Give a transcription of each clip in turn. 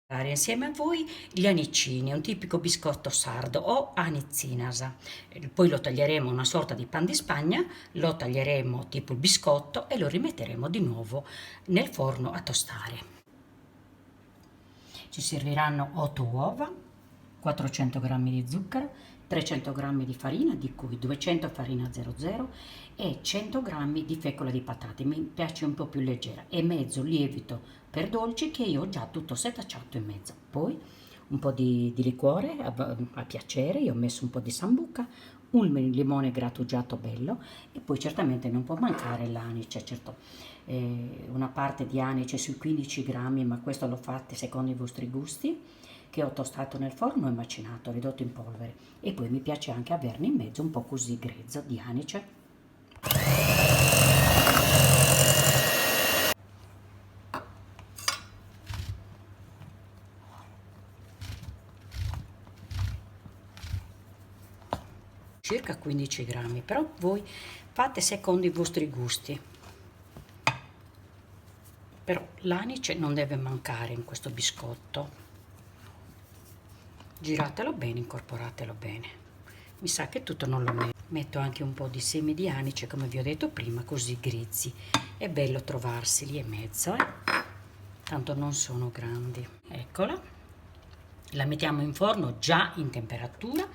Insieme a voi gli anicini, un tipico biscotto sardo o anizzinasa. Poi lo taglieremo una sorta di pan di Spagna, lo taglieremo tipo il biscotto e lo rimetteremo di nuovo nel forno a tostare. Ci serviranno 8 uova, 400 g di zucchero, 300 g di farina, di cui 200 farina 00 e 100 g di fecola di patate, mi piace un po' più leggera, e mezzo lievito per dolci che io ho già tutto setacciato in mezzo. Poi un po' di liquore a piacere, io ho messo un po' di sambuca, un limone grattugiato bello e poi certamente non può mancare l'anice, certo una parte di anice sui 15 grammi, ma questo lo fate secondo i vostri gusti, che ho tostato nel forno e macinato, ridotto in polvere, e poi mi piace anche averne in mezzo un po' così grezzo di anice. Circa 15 grammi, però voi fate secondo i vostri gusti. Però l'anice non deve mancare in questo biscotto. Giratelo bene, incorporatelo bene. Mi sa che tutto non lo metto. Metto anche un po' di semi di anice, come vi ho detto prima, così grezzi. È bello trovarseli e mezzo, tanto non sono grandi. Eccola. La mettiamo in forno già in temperatura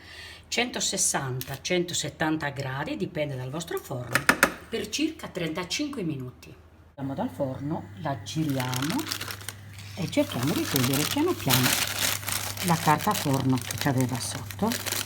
160-170 gradi, dipende dal vostro forno, per circa 35 minuti. Andiamo dal forno, la giriamo e cerchiamo di togliere piano piano la carta forno che aveva sotto.